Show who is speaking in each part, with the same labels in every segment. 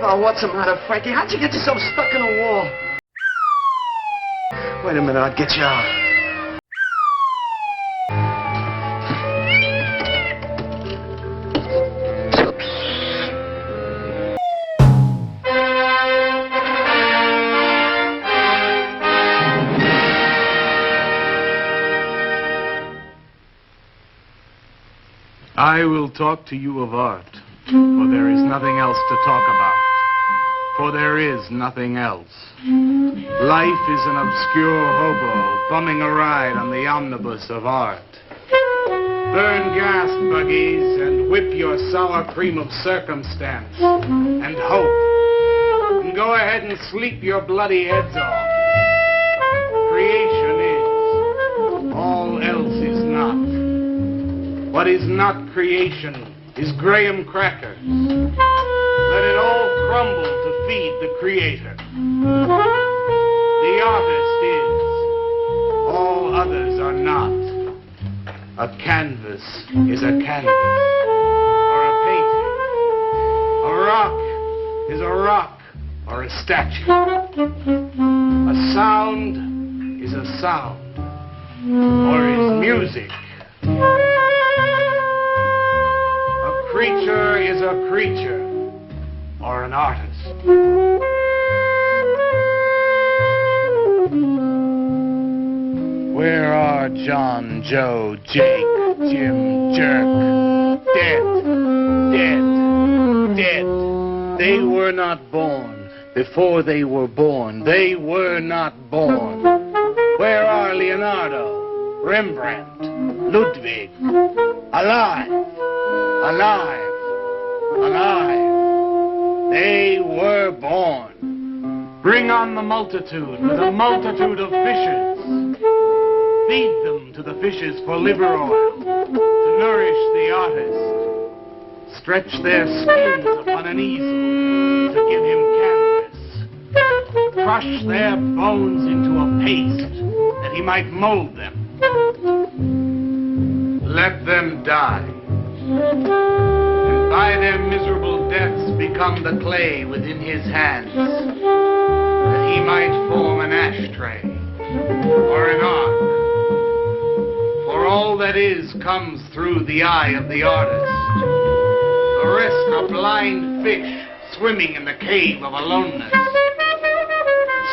Speaker 1: Oh, what's the matter, Frankie? How'd you get yourself stuck in a wall? Wait a minute, I'll get you out.
Speaker 2: I will talk to you of art, for there is nothing else to talk about. For there is nothing else. Life is an obscure hobo bumming a ride on the omnibus of art. Burn gas buggies and whip your sour cream of circumstance and hope. And go ahead and sleep your bloody heads off. Creation is. All else is not. What is not creation is graham crackers. Let it all crumble to feed the creator. The artist is. All others are not. A canvas is a canvas, or a painting. A rock is a rock, or a statue. A sound is a sound, or is music. A creature is a creature, or an artist. Where are John, Joe, Jake, Jim, Jerk? Dead, dead, dead. They were not born. Before they were born, they were not born. Where are Leonardo, Rembrandt, Ludwig? Alive, alive, alive. They were born. Bring on the multitude with a multitude of fishes. Feed them to the fishes for liver oil, to nourish the artist. Stretch their skins upon an easel to give him canvas. Crush their bones into a paste that he might mold them. Let them die. And by their miserable deaths become the clay within his hands, that he might form an ashtray or an ark. For all that is comes through the eye of the artist. The rest are blind fish swimming in the cave of aloneness.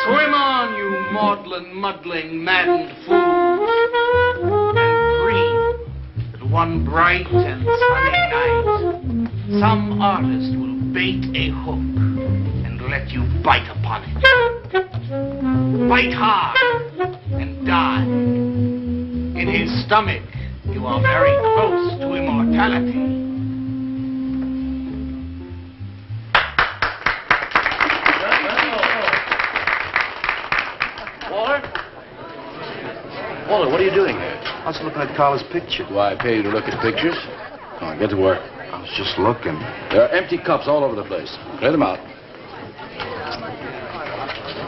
Speaker 2: Swim on, you maudlin, muddling, maddened fools, and dream that one bright and sunny night some artist will bait a hook and let you bite upon it. Bite hard and die. In his stomach, you are very close to immortality.
Speaker 3: Walter, what are you doing here?
Speaker 1: I was looking at Carla's picture.
Speaker 3: Do I pay you to look at pictures? Come on, get to work.
Speaker 1: I was just looking.
Speaker 3: There are empty cups all over the place. Clear them out.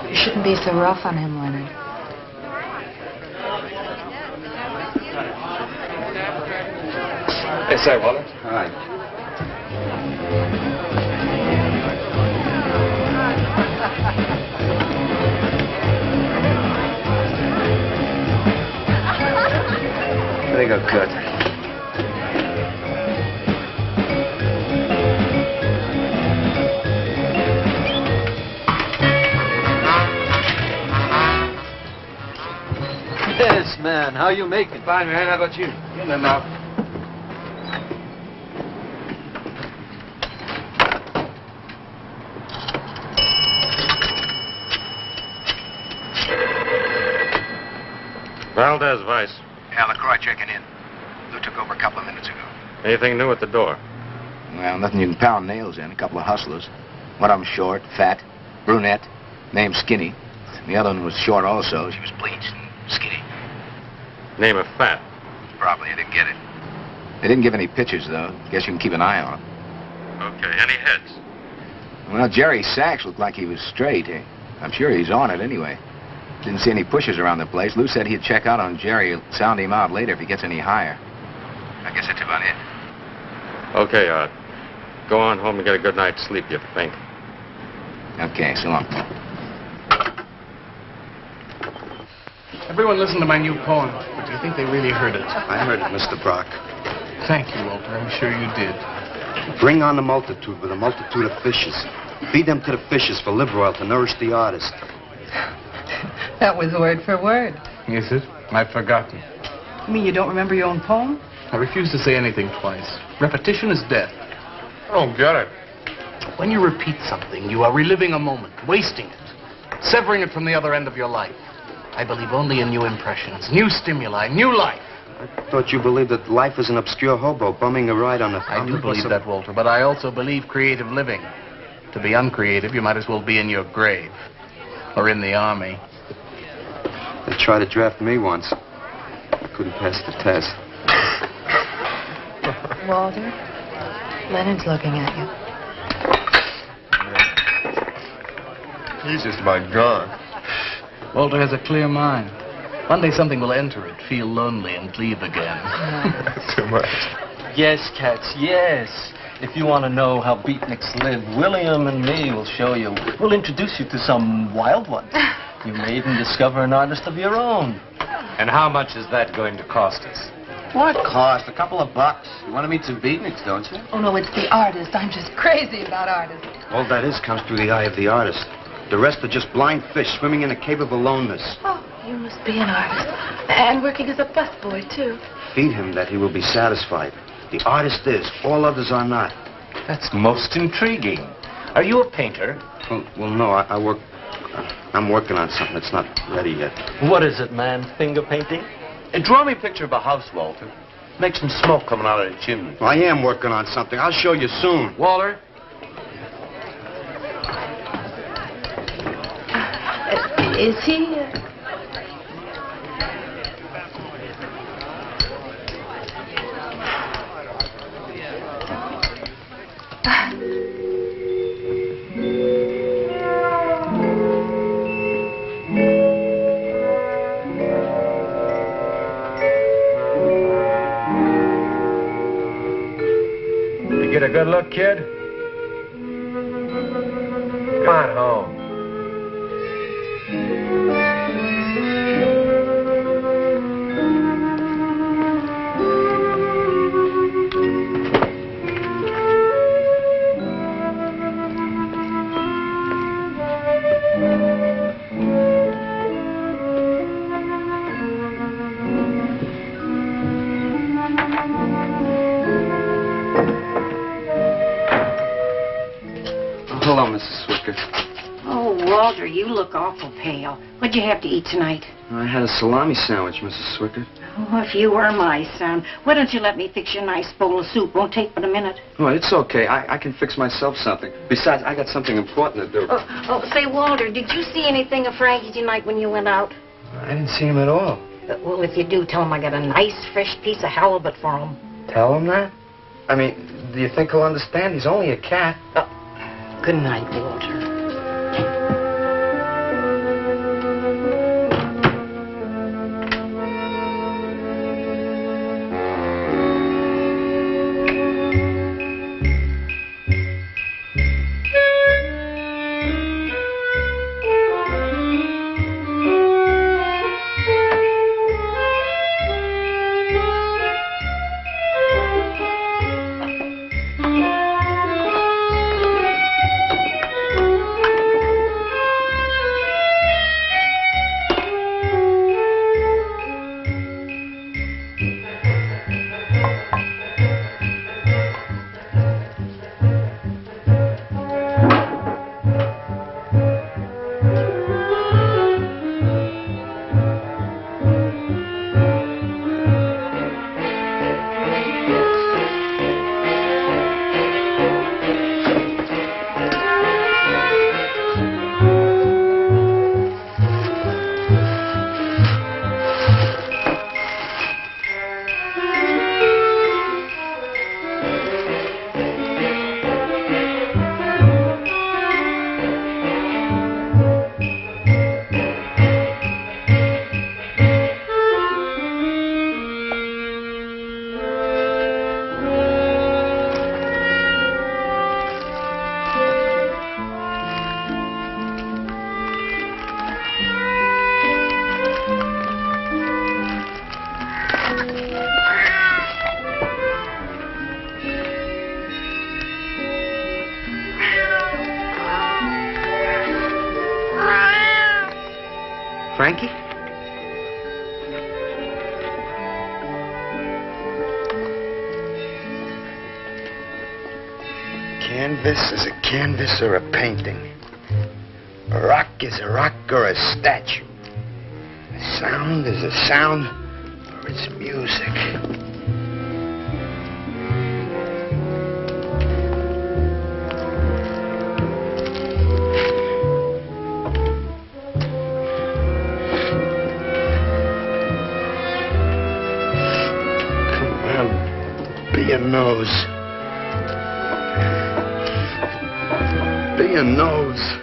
Speaker 4: You shouldn't be so rough on him, Leonard.
Speaker 3: Hey, say, Walter.
Speaker 1: Hi. There you go, cut.
Speaker 5: Yes, man. How you making?
Speaker 1: Fine, man. How about you? In there now.
Speaker 6: Valdez, Vice.
Speaker 7: Yeah, LaCroix checking in. Lou took over a couple of minutes ago.
Speaker 6: Anything new at the door?
Speaker 7: Well, nothing you can pound nails in. A couple of hustlers. One of them short, fat, brunette, named Skinny. The other one was short also. She was bleached and skinny.
Speaker 6: Name of Fat.
Speaker 7: Probably you didn't get it. They didn't give any pictures, though. Guess you can keep an eye on them.
Speaker 6: Okay, any heads?
Speaker 7: Well, Jerry Sachs looked like he was straight. I'm sure he's on it anyway. Didn't see any pushers around the place. Lou said he'd check out on Jerry, sound him out later if he gets any higher. I guess that's about it.
Speaker 6: Okay, Art. Go on home and get a good night's sleep, you think.
Speaker 7: Okay, so long.
Speaker 2: Everyone listened to my new poem, but do you think they really heard it?
Speaker 1: I heard it, Mr. Brock.
Speaker 2: Thank you, Walter. I'm sure you did.
Speaker 1: Bring on the multitude with a multitude of fishes. Feed them to the fishes for liver oil to nourish the artist.
Speaker 4: That was word for word.
Speaker 2: Is it? I've forgotten.
Speaker 4: You mean you don't remember your own poem?
Speaker 2: I refuse to say anything twice. Repetition is death.
Speaker 6: I don't get it.
Speaker 2: When you repeat something, you are reliving a moment, wasting it, severing it from the other end of your life. I believe only in new impressions, new stimuli, new life.
Speaker 1: I thought you believed that life is an obscure hobo bumming a ride on a...
Speaker 2: I do believe that, Walter, but I also believe creative living. To be uncreative, you might as well be in your grave. Or in the army.
Speaker 1: They tried to draft me once. I couldn't pass the test.
Speaker 4: Walter, Leonard's looking at you.
Speaker 6: He's just about gone.
Speaker 2: Walter has a clear mind. One day something will enter it, feel lonely, and leave again.
Speaker 6: Too much.
Speaker 5: Yes, cats, yes. If you want to know how beatniks live, William and me will show you. We'll introduce you to some wild ones. You may even discover an artist of your own.
Speaker 3: And how much is that going to cost us?
Speaker 7: What cost? A couple of bucks. You want to meet some beatniks, don't you?
Speaker 4: Oh, no, it's the artist. I'm just crazy about artists.
Speaker 1: All that is comes through the eye of the artist. The rest are just blind fish swimming in a cave of aloneness.
Speaker 4: Oh, you must be an artist. And working as a busboy, too.
Speaker 1: Feed him that he will be satisfied. The artist is. All others are not.
Speaker 3: That's most intriguing. Are you a painter?
Speaker 1: Well, no, I'm working on something that's not ready yet.
Speaker 5: What is it, man? Finger painting?
Speaker 3: Draw me a picture of a house, Walter. Make some smoke coming out of the chimney.
Speaker 1: Well, I am working on something. I'll show you soon.
Speaker 3: Walter?
Speaker 4: Is he...
Speaker 3: You get a good look, kid? Come on home.
Speaker 1: Hello, Mrs. Swicker.
Speaker 8: Oh, Walter, you look awful pale. What'd you have to eat tonight?
Speaker 1: I had a salami sandwich, Mrs. Swicker.
Speaker 8: Oh, if you were my son, why don't you let me fix you a nice bowl of soup? Won't take but a minute.
Speaker 1: Oh, it's okay. I can fix myself something. Besides, I got something important to do.
Speaker 8: Say, Walter, did you see anything of Frankie tonight when you went out?
Speaker 1: I didn't see him at all.
Speaker 8: Well, if you do, tell him I got a nice, fresh piece of halibut for him.
Speaker 1: Tell him that? I mean, do you think he'll understand? He's only a cat.
Speaker 8: Good night, Walter.
Speaker 1: Frankie? Canvas is a canvas or a painting. A rock is a rock or a statue. A sound is a sound or it's music. Come on, be a nose. Be a nose.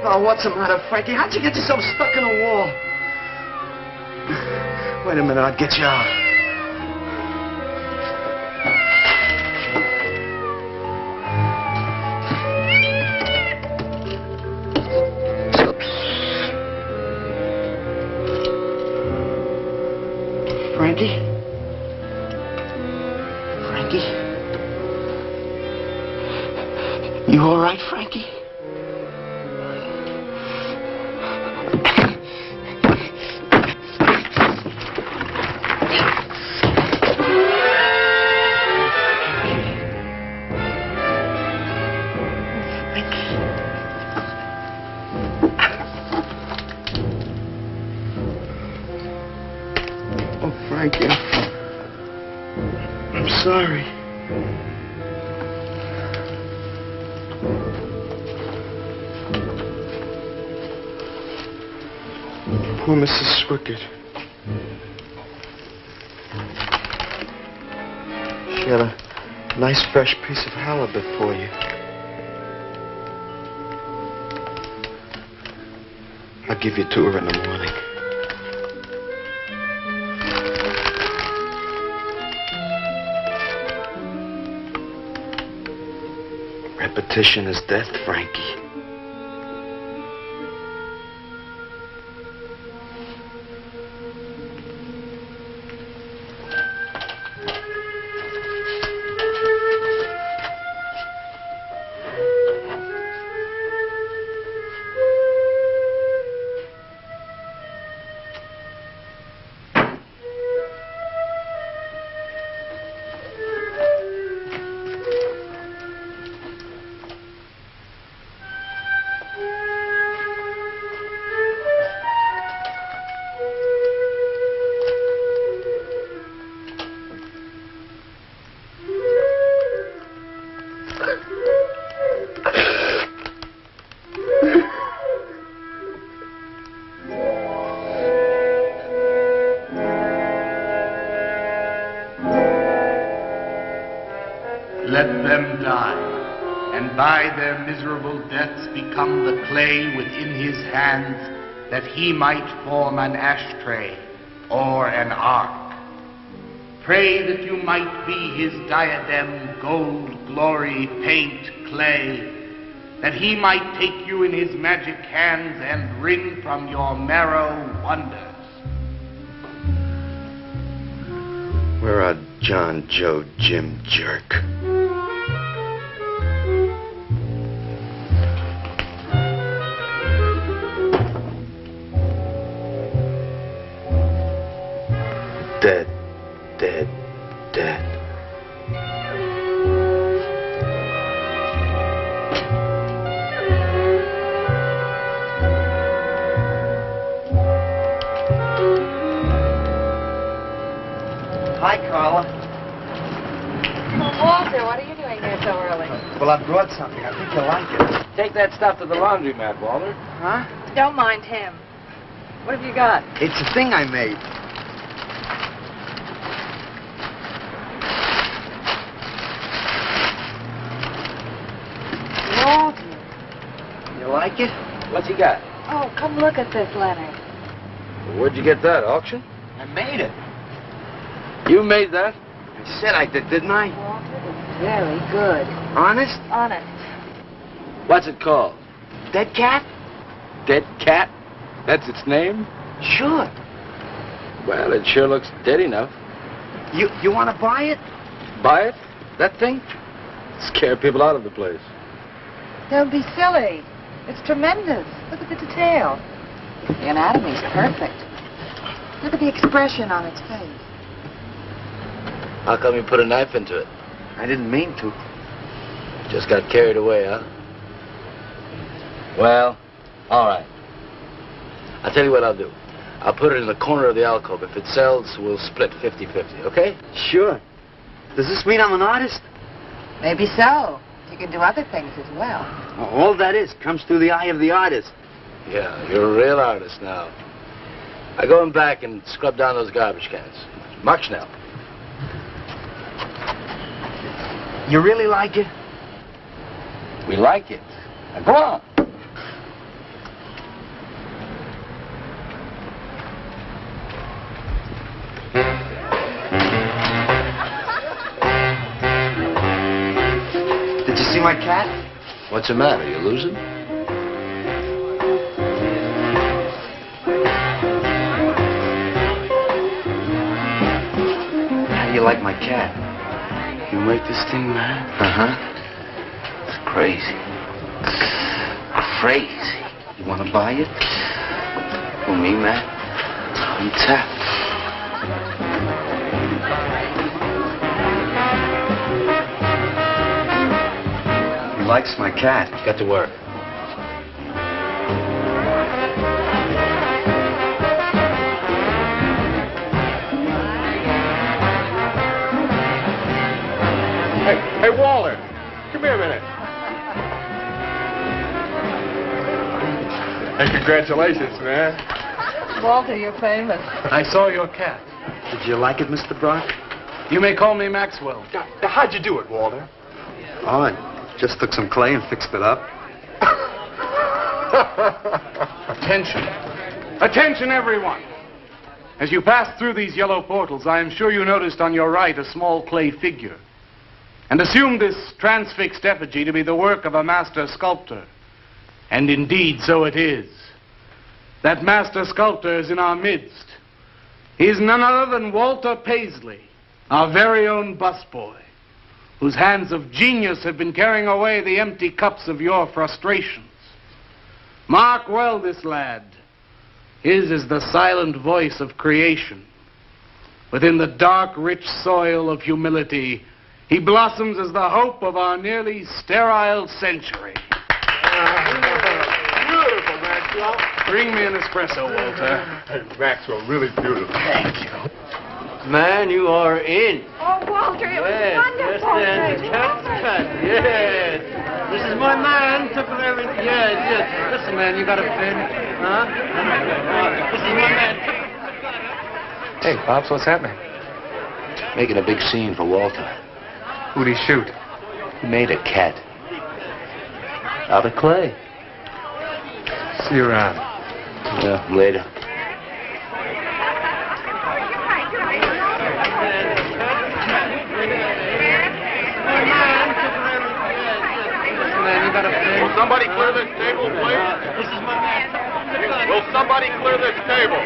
Speaker 1: Oh, what's the matter, Frankie? How'd you get yourself stuck in a wall? Wait a minute, I'll get you out. Frankie? Frankie? You all right, Frankie? Frankie, I'm sorry. Poor Mrs. Swickett. She had a nice fresh piece of halibut for you. I'll give you to her in the morning. Repetition is death, Frankie.
Speaker 2: Let them die, and by their miserable deaths become the clay within his hands, that he might form an ashtray or an ark. Pray that you might be his diadem, gold, glory, paint, clay, that he might take you in his magic hands and wring from your marrow wonders.
Speaker 1: We're a John, Joe, Jim jerk. Dead, dead, dead. Hi, Carla.
Speaker 4: Walter, what are you doing here so early?
Speaker 1: Well, I brought something. I think you'll like it.
Speaker 3: Take that stuff to the laundromat, Walter.
Speaker 1: Huh?
Speaker 4: Don't mind him. What have you got?
Speaker 1: It's a thing I made.
Speaker 4: Walter.
Speaker 1: You like it?
Speaker 3: What's he got?
Speaker 4: Oh, come look at this letter.
Speaker 7: Where'd you get that, auction?
Speaker 5: I made it.
Speaker 7: You made that?
Speaker 1: I said I did, didn't I?
Speaker 8: Very good.
Speaker 1: Honest?
Speaker 4: Honest.
Speaker 7: What's it called?
Speaker 1: Dead cat?
Speaker 7: Dead cat? That's its name?
Speaker 1: Sure.
Speaker 7: Well, it sure looks dead enough.
Speaker 1: You want to buy it?
Speaker 7: Buy it? That thing? Scare people out of the place.
Speaker 4: Don't be silly. It's tremendous. Look at the detail. The anatomy's perfect. Look at the expression on its face.
Speaker 7: How come you put a knife into it?
Speaker 1: I didn't mean to.
Speaker 7: Just got carried away, huh? Well, all right. I'll tell you what I'll do. I'll put it in the corner of the alcove. If it sells, we'll split 50-50, okay?
Speaker 1: Sure. Does this mean I'm an artist?
Speaker 4: Maybe so. You can do other things as well.
Speaker 1: All that is comes through the eye of the artist.
Speaker 7: Yeah, you're a real artist now. I go in back and scrub down those garbage cans. Mark Schnell.
Speaker 1: You really like it?
Speaker 7: We like it. Now, go on.
Speaker 1: Did you see my cat?
Speaker 7: What's the matter? You losing?
Speaker 1: How do you like my cat?
Speaker 7: You make this thing, man?
Speaker 1: Uh-huh.
Speaker 7: It's crazy. Crazy.
Speaker 1: You want to buy it?
Speaker 7: For me, man? I'm tapped.
Speaker 1: He likes my cat.
Speaker 7: Get to work.
Speaker 6: Hey, Walter, come here a minute. Hey, congratulations, man.
Speaker 4: Walter, you're famous.
Speaker 2: I saw your cat.
Speaker 1: Did you like it, Mr. Brock?
Speaker 2: You may call me Maxwell.
Speaker 6: Now, how'd you do it, Walter?
Speaker 1: Oh, I just took some clay and fixed it up.
Speaker 2: Attention. Attention, everyone. As you pass through these yellow portals, I am sure you noticed on your right a small clay figure, and assumed this transfixed effigy to be the work of a master sculptor. And indeed, so it is. That master sculptor is in our midst. He is none other than Walter Paisley, our very own busboy, whose hands of genius have been carrying away the empty cups of your frustrations. Mark well this lad. His is the silent voice of creation. Within the dark, rich soil of humility, he blossoms as the hope of our nearly sterile century.
Speaker 6: Beautiful, Maxwell.
Speaker 2: Bring me an espresso, Walter.
Speaker 6: Hey, Maxwell, really beautiful.
Speaker 2: Thank you.
Speaker 3: Man, you are in.
Speaker 4: Oh, Walter, it was wonderful.
Speaker 3: Yes, cut. Yes. This is my man. Took him everything. Yes. Listen, man, you got a fin? Huh? This is my man.
Speaker 6: Hey, Pops, what's happening?
Speaker 7: Making a big scene for Walter.
Speaker 6: Who'd he shoot?
Speaker 7: He made a cat. Out of clay.
Speaker 6: See you around.
Speaker 7: Yeah, later.
Speaker 6: Will somebody clear this table, please?
Speaker 3: This is my man.
Speaker 6: Will somebody clear this table?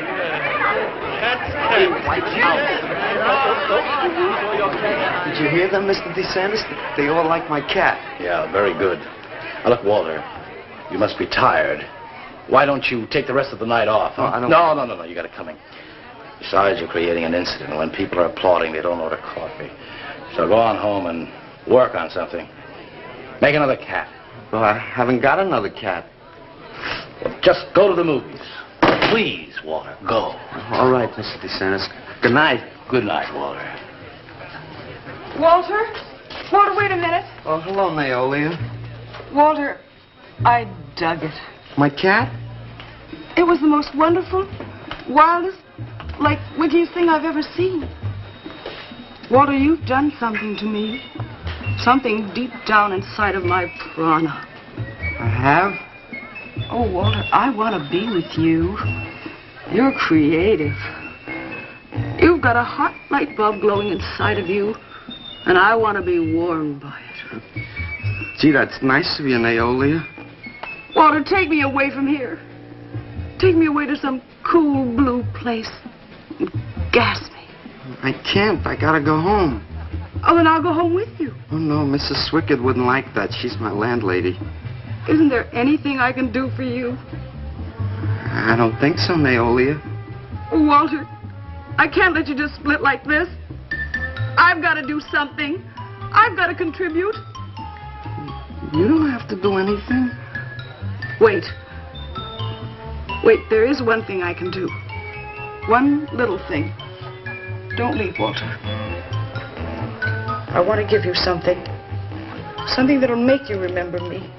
Speaker 1: Did you hear them, Mr. DeSantis? They all like my cat.
Speaker 7: Yeah, very good. Now, look, Walter, you must be tired. Why don't you take the rest of the night off? Huh?
Speaker 1: Oh, I don't...
Speaker 7: No. You got it coming. Besides, you're creating an incident. When people are applauding, they don't order coffee. So go on home and work on something. Make another cat.
Speaker 1: Well, I haven't got another cat.
Speaker 7: Well, just go to the movies. Please, Walter, go.
Speaker 1: All right, Mr. DeSantis. Good night.
Speaker 7: Good night, Walter.
Speaker 4: Walter? Walter, wait a minute.
Speaker 1: Oh, hello, Naolia.
Speaker 4: Walter, I dug it.
Speaker 1: My cat?
Speaker 4: It was the most wonderful, wildest, like, wittiest thing I've ever seen. Walter, you've done something to me. Something deep down inside of my prana.
Speaker 1: I have?
Speaker 4: Oh, Walter, I want to be with you. You're creative. You've got a hot light bulb glowing inside of you, and I want to be warmed by it.
Speaker 3: Gee, that's nice of you, Naolia.
Speaker 4: Walter, take me away from here. Take me away to some cool blue place. Gas me.
Speaker 3: I can't. I gotta go home.
Speaker 4: Oh, then I'll go home with you.
Speaker 3: Oh, no, Mrs. Swickard wouldn't like that. She's my landlady.
Speaker 4: Isn't there anything I can do for you?
Speaker 3: I don't think so, Naolia.
Speaker 4: Walter, I can't let you just split like this. I've got to do something. I've got to contribute.
Speaker 3: You don't have to do anything.
Speaker 4: Wait. Wait, there is one thing I can do. One little thing. Don't leave, Walter. I want to give you something. Something that'll make you remember me.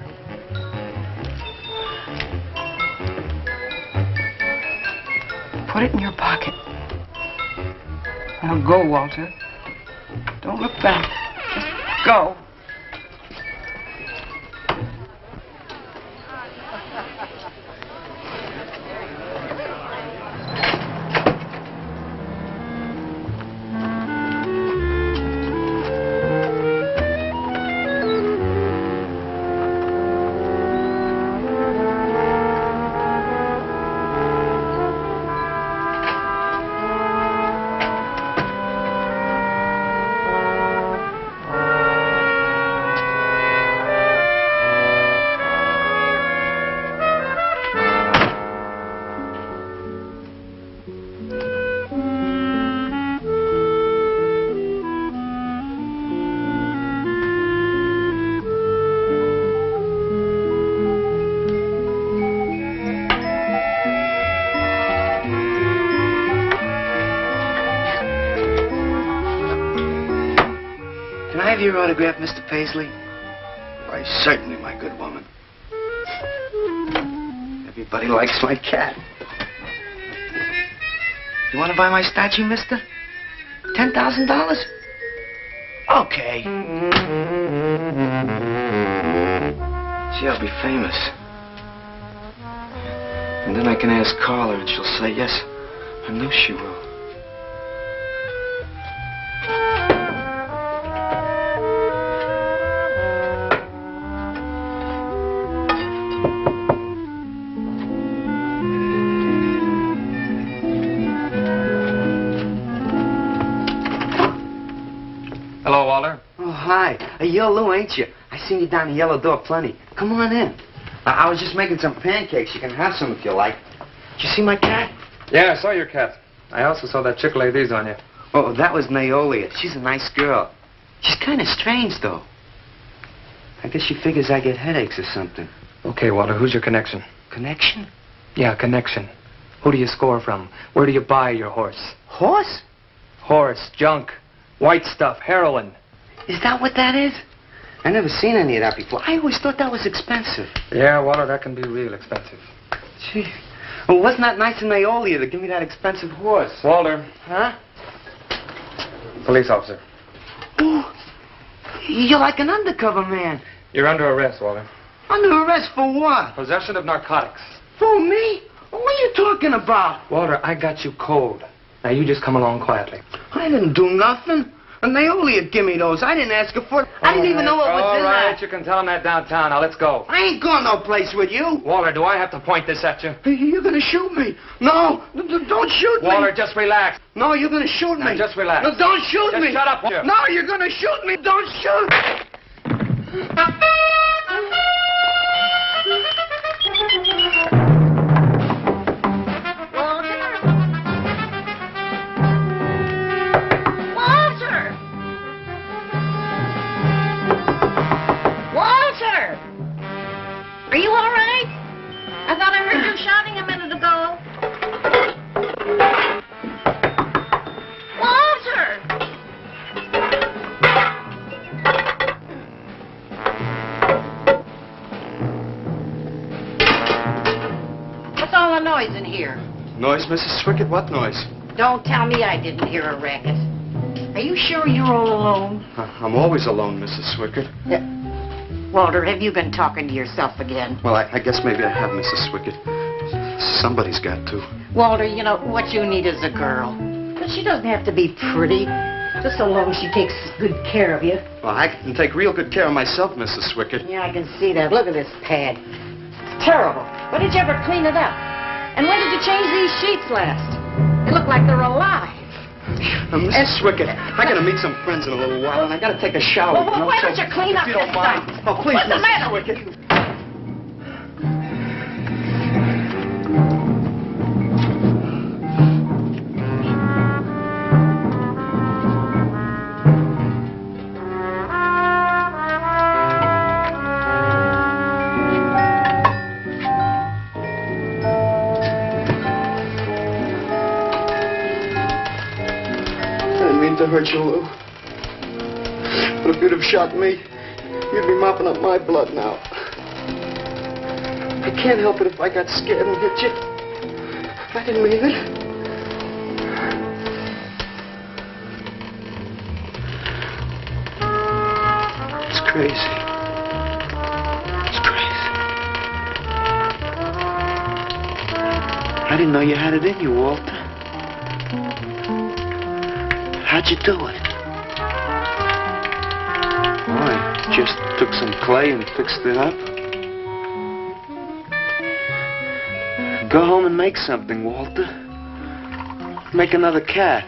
Speaker 4: Put it in your pocket. Now go, Walter. Don't look back. Just go.
Speaker 3: Can I have your autograph, Mr. Paisley? Why, certainly, my good woman. Everybody likes my cat. You want to buy my statue, mister? $10,000? Okay. Gee, I'll be famous. And then I can ask Carla, and she'll say yes. I know she will.
Speaker 6: Hello, Walter.
Speaker 3: Oh, hi. You're Lou, ain't you? I seen you down the yellow door plenty. Come on in. I was just making some pancakes. You can have some if you like. Did you see my cat?
Speaker 6: Yeah, I saw your cat. I also saw that chick lay these on you.
Speaker 3: Oh, that was Naolia. She's a nice girl. She's kind of strange, though. I guess she figures I get headaches or something.
Speaker 6: Okay, Walter, who's your connection?
Speaker 3: Connection?
Speaker 6: Yeah, connection. Who do you score from? Where do you buy your horse?
Speaker 3: Horse?
Speaker 6: Horse, junk, white stuff, heroin.
Speaker 3: Is that what that is? I never seen any of that before. I always thought that was expensive.
Speaker 6: Yeah, Walter, that can be real expensive.
Speaker 3: Gee. Well, wasn't that nice of Naolia to give me that expensive horse?
Speaker 6: Walter.
Speaker 3: Huh?
Speaker 6: Police officer.
Speaker 3: Oh, you're like an undercover man.
Speaker 6: You're under arrest, Walter.
Speaker 3: Under arrest for what?
Speaker 6: Possession of narcotics.
Speaker 3: For me? What are you talking about?
Speaker 6: Walter, I got you cold. Now you just come along quietly.
Speaker 3: I didn't do nothing. And Naolia give me those. I didn't ask her for it. I didn't even know what was in
Speaker 6: All right,
Speaker 3: that.
Speaker 6: you can tell him that downtown. Now let's go.
Speaker 3: I ain't going no place with you.
Speaker 6: Walter, do I have to point this at you?
Speaker 3: You're gonna shoot me. No, don't shoot me.
Speaker 6: Walter, just relax.
Speaker 3: No, you're gonna shoot me.
Speaker 6: Now, just relax.
Speaker 3: No, don't shoot
Speaker 6: Just
Speaker 3: me.
Speaker 6: shut up, Walter.
Speaker 3: No, you're gonna shoot me. Don't shoot.
Speaker 8: Are you all right? I thought I heard you shouting a minute ago. Walter! What's all the noise in here?
Speaker 3: Noise, Mrs. Swickard? What noise?
Speaker 8: Don't tell me I didn't hear a racket. Are you sure you're all alone?
Speaker 3: I'm always alone, Mrs. Swickard.
Speaker 8: Walter, have you been talking to yourself again?
Speaker 3: Well, I guess maybe I have, Mrs. Swickard. Somebody's got to.
Speaker 8: Walter, you know, what you need is a girl. But she doesn't have to be pretty, just so long as she takes good care of you.
Speaker 3: Well, I can take real good care of myself, Mrs. Swickett.
Speaker 8: Yeah, I can see that. Look at this pad. It's terrible. When did you ever clean it up? And when did you change these sheets last? They look like they're alive.
Speaker 3: Mrs. Swickett, I gotta meet some friends in a little while, and I gotta take a shower.
Speaker 8: Well, why don't you clean up
Speaker 3: if you
Speaker 8: this
Speaker 3: don't mind.
Speaker 8: stuff?
Speaker 3: Oh, please,
Speaker 8: What's the
Speaker 3: Mrs.
Speaker 8: matter
Speaker 3: Swickett.
Speaker 8: with you?
Speaker 3: To hurt you, Lou. But if you'd have shot me, you'd be mopping up my blood now. I can't help it if I got scared and hit you. I didn't mean it. It's crazy. It's crazy. I didn't know you had it in you, Walter. How'd you do it? Oh, I just took some clay and fixed it up. Go home and make something, Walter. Make another cat.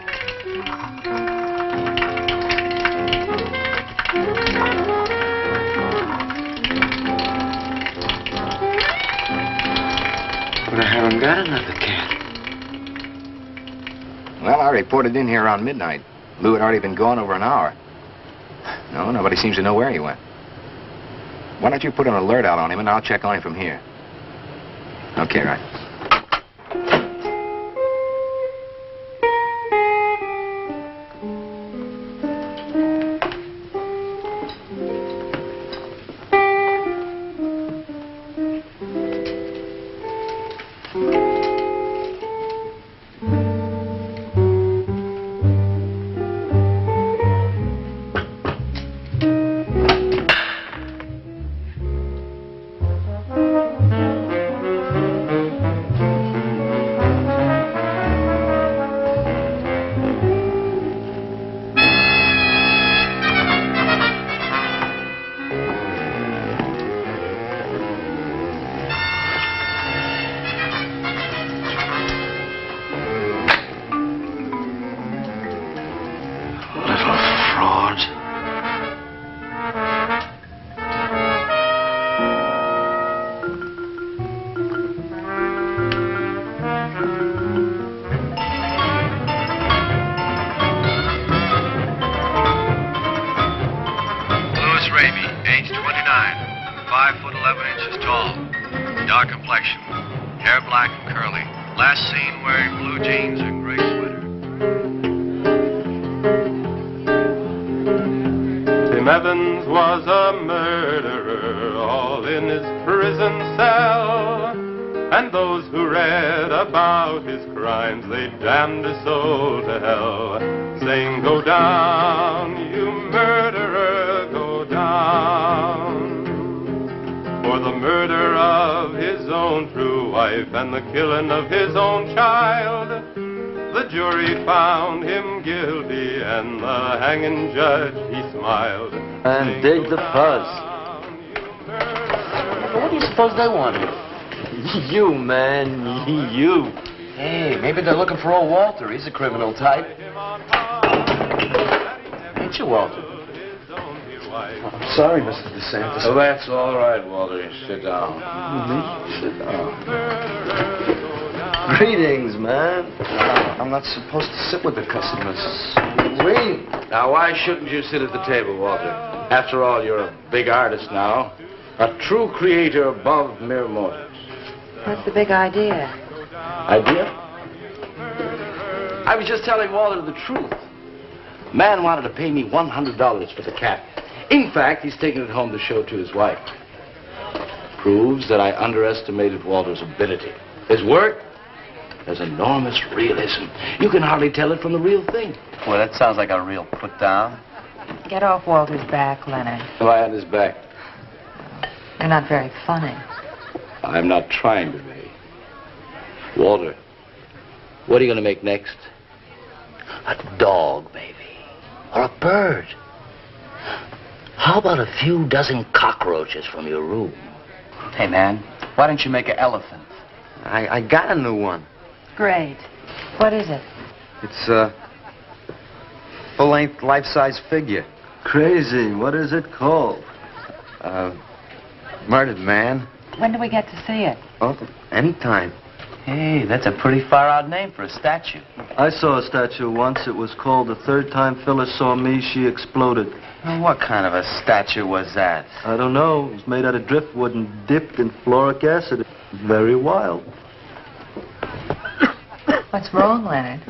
Speaker 3: But I haven't got another cat.
Speaker 7: Well, I reported in here around midnight. Lou had already been gone over an hour. No, nobody seems to know where he went. Why don't you put an alert out on him, and I'll check on him from here. Okay, right.
Speaker 9: And the killing of his own child. The jury found him guilty, and the hanging judge, he smiled.
Speaker 5: And dig the fuzz.
Speaker 3: What do you suppose they wanted?
Speaker 5: You, man, you.
Speaker 3: Hey, maybe they're looking for old Walter. He's a criminal type. Ain't you, Walter? I'm sorry, Mr. DeSantis.
Speaker 2: Oh, that's all right, Walter. Sit down.
Speaker 3: Me? Sit down.
Speaker 5: Greetings, man.
Speaker 3: I'm not supposed to sit with the customers.
Speaker 5: Wait.
Speaker 2: Now, why shouldn't you sit at the table, Walter? After all, you're a big artist now. A true creator above mere mortals.
Speaker 8: What's the big idea?
Speaker 2: Idea? I was just telling Walter the truth. Man wanted to pay me $100 for the cat. In fact, he's taking it home to show to his wife. Proves that I underestimated Walter's ability. His work has enormous realism. You can hardly tell it from the real thing.
Speaker 5: Well, that sounds like a real put down.
Speaker 10: Get off Walter's back, Leonard.
Speaker 2: Am I on his back?
Speaker 10: You're not very funny.
Speaker 2: I'm not trying to be. Walter,
Speaker 11: What are you going to make next? A dog, maybe. Or a bird. How about a few dozen cockroaches from your room?
Speaker 12: Hey, man, why don't you make an elephant?
Speaker 13: I got a new one.
Speaker 10: Great. What is it?
Speaker 13: It's a full-length, life-size figure.
Speaker 5: Crazy. What is it called?
Speaker 13: Murdered man.
Speaker 10: When do we get to see it?
Speaker 13: Oh, anytime.
Speaker 12: Hey, that's a pretty far-out name for a statue.
Speaker 5: I saw a statue once. It was called The Third Time Phyllis Saw Me, She Exploded.
Speaker 12: Well, what kind of a statue was that?
Speaker 5: I don't know. It was made out of driftwood and dipped in fluoric acid. Very wild.
Speaker 10: What's wrong, Leonard?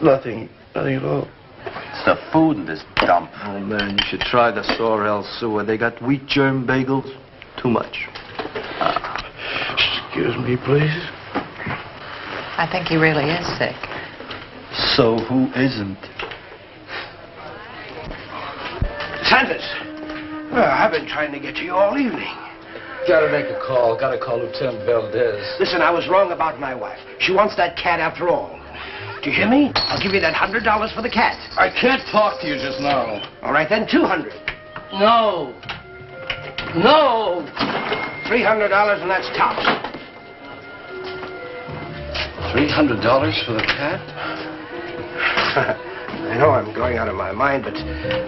Speaker 11: Nothing at all.
Speaker 12: It's the food in this dump.
Speaker 5: Oh, man, you should try the Sorrel sewer. They got wheat germ bagels. Too much.
Speaker 11: Excuse me, please.
Speaker 10: I think he really is sick.
Speaker 5: So who isn't?
Speaker 14: Sanders! Well, I've been trying to get to you all evening.
Speaker 11: Gotta make a call. Gotta call Lieutenant Valdez.
Speaker 14: Listen, I was wrong about my wife. She wants that cat after all. Do you hear me? I'll give you that $100 for the cat.
Speaker 11: I can't talk to you just now.
Speaker 14: All right, then, $200.
Speaker 11: No. No.
Speaker 14: $300, and that's tops.
Speaker 11: $300 for the cat?
Speaker 14: I know I'm going out of my mind, but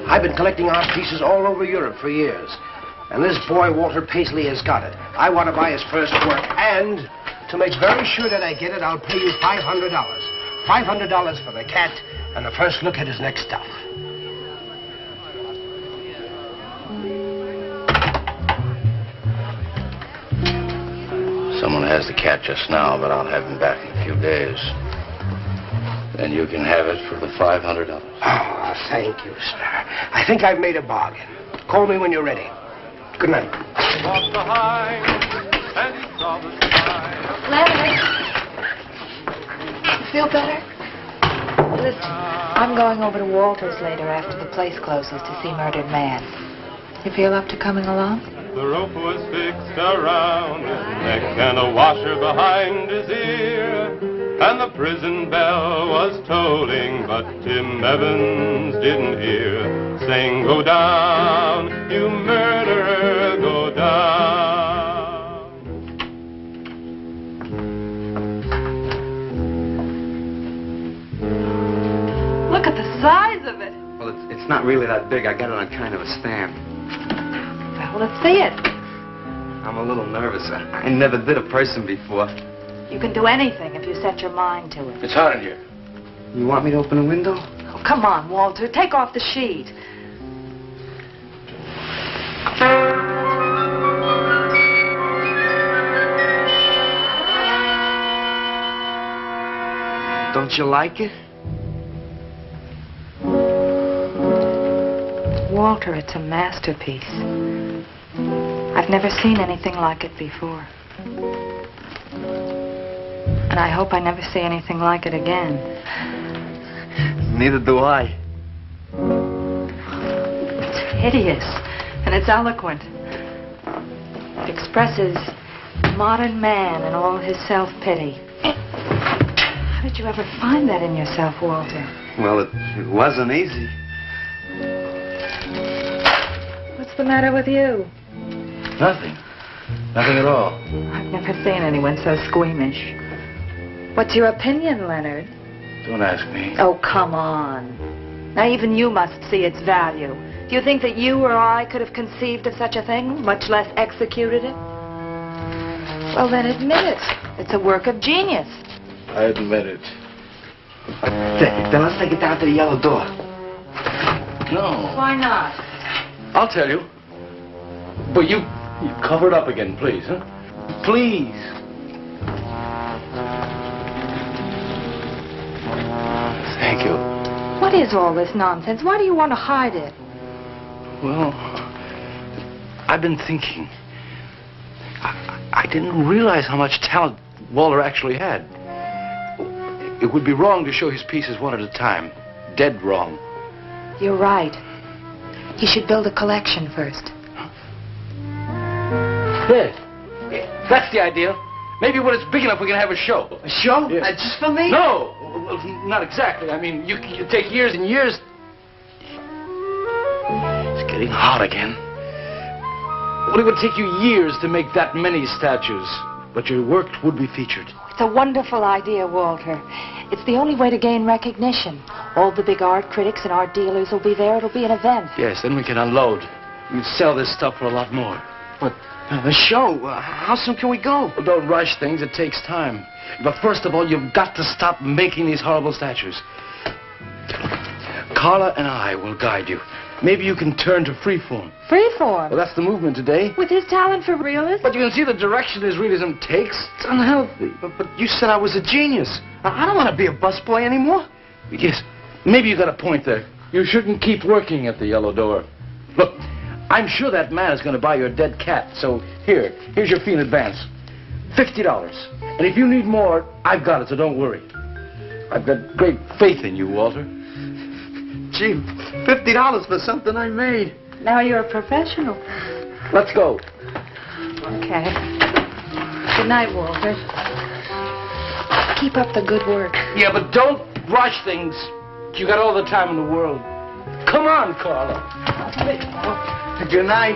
Speaker 14: I've been collecting art pieces all over Europe for years. And this boy, Walter Paisley, has got it. I want to buy his first work, and to make very sure that I get it, I'll pay you $500. $500 for the cat and the first look at his next stuff.
Speaker 11: Someone has the cat just now, but I'll have him back in a few days. Then you can have it for the $500.
Speaker 14: Oh, thank you, sir. I think I've made a bargain. Call me when you're ready. Good night.
Speaker 9: Walked behind and he saw the sky.
Speaker 10: Leonard! You feel better? Listen, I'm going over to Walter's later after the place closes to see Murdered Man. You feel up to coming along?
Speaker 9: The rope was fixed around his neck and a washer behind his ear. And the prison bell was tolling, but Tim Evans didn't hear. Saying, go down, you murderer, go down.
Speaker 4: Look at the size of it.
Speaker 13: Well, it's not really that big. I got it on kind of a stand.
Speaker 10: Well, let's see it.
Speaker 13: I'm a little nervous. I never did a person before.
Speaker 10: You can do anything if you set your mind to it.
Speaker 11: It's hot in here.
Speaker 13: You want me to open a window?
Speaker 10: Oh, come on, Walter. Take off the sheet.
Speaker 13: Don't you like it?
Speaker 10: Walter, it's a masterpiece. I've never seen anything like it before. And I hope I never see anything like it again.
Speaker 13: Neither do I.
Speaker 10: It's hideous, and it's eloquent. It expresses modern man and all his self-pity. How did you ever find that in yourself, Walter?
Speaker 13: Well, it wasn't easy.
Speaker 10: What's the matter with you?
Speaker 11: Nothing. Nothing at all.
Speaker 10: I've never seen anyone so squeamish. What's your opinion, Leonard?
Speaker 11: Don't ask me.
Speaker 10: Oh, come on. Now, even you must see its value. Do you think that you or I could have conceived of such a thing, much less executed it? Well, then admit it. It's a work of genius.
Speaker 11: I admit it.
Speaker 13: Then let's take it down to the yellow door.
Speaker 11: No.
Speaker 10: Why not?
Speaker 11: I'll tell you. But you cover it up again, please, huh? Please. Thank you.
Speaker 10: What is all this nonsense? Why do you want to hide it?
Speaker 11: Well, I've been thinking. I didn't realize how much talent Walter actually had. It would be wrong to show his pieces one at a time. Dead wrong.
Speaker 10: You're right. He should build a collection first.
Speaker 11: There. That's the idea. Maybe when it's big enough, we can have a show.
Speaker 14: A show?
Speaker 11: Yeah.
Speaker 14: Just for me?
Speaker 11: No, well, not exactly. I mean, you take years and years. It's getting hot again. Well, it would take you years to make that many statues, but your work would be featured.
Speaker 10: It's a wonderful idea, Walter. It's the only way to gain recognition. All the big art critics and art dealers will be there. It'll be an event.
Speaker 11: Yes, then we can unload. We can sell this stuff for a lot more.
Speaker 14: But the show, how soon can we go?
Speaker 11: Well, don't rush things. It takes time. But first of all, you've got to stop making these horrible statues. Carla and I will guide you. Maybe you can turn to freeform.
Speaker 10: Freeform?
Speaker 11: Well, that's the movement today.
Speaker 10: With his talent for realism?
Speaker 11: But you can see the direction his realism takes. It's unhealthy.
Speaker 14: But you said I was a genius. I don't want to be a busboy anymore.
Speaker 11: Yes, maybe you got a point there. You shouldn't keep working at the Yellow Door. Look, I'm sure that man is going to buy your dead cat. So here's your fee in advance. $50. And if you need more, I've got it, so don't worry. I've got great faith in you, Walter.
Speaker 14: Gee, $50 for something I made.
Speaker 10: Now you're a professional.
Speaker 11: Let's go.
Speaker 10: Okay. Good night, Walter. Keep up the good work.
Speaker 11: Yeah, but don't rush things. You got all the time in the world. Come on, Carla.
Speaker 14: Good night.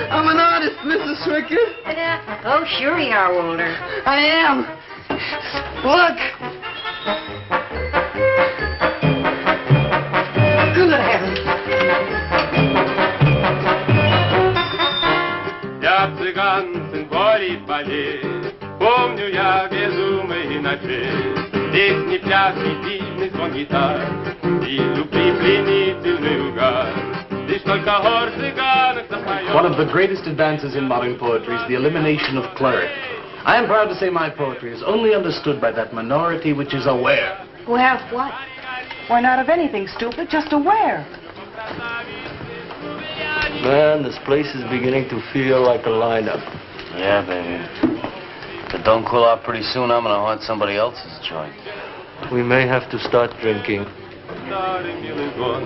Speaker 4: I'm an artist, Mrs. Swicker.
Speaker 8: Oh, sure you are, Walter.
Speaker 4: I am. Look.
Speaker 14: Good heavens.
Speaker 9: Я цыган, сын воли полей, помню я безумный ночей. Здесь не пляс, не дивный звон гитар, и любви пленительный угар.
Speaker 15: One of the greatest advances in modern poetry is the elimination of clarity. I am proud to say my poetry is only understood by that minority which is aware.
Speaker 4: Who have what? Why, not of anything stupid, just aware.
Speaker 5: Man, this place is beginning to feel like a lineup.
Speaker 12: Yeah, baby. If it don't cool off pretty soon, I'm gonna haunt somebody else's joint.
Speaker 5: We may have to start drinking.
Speaker 9: Старый милый звон,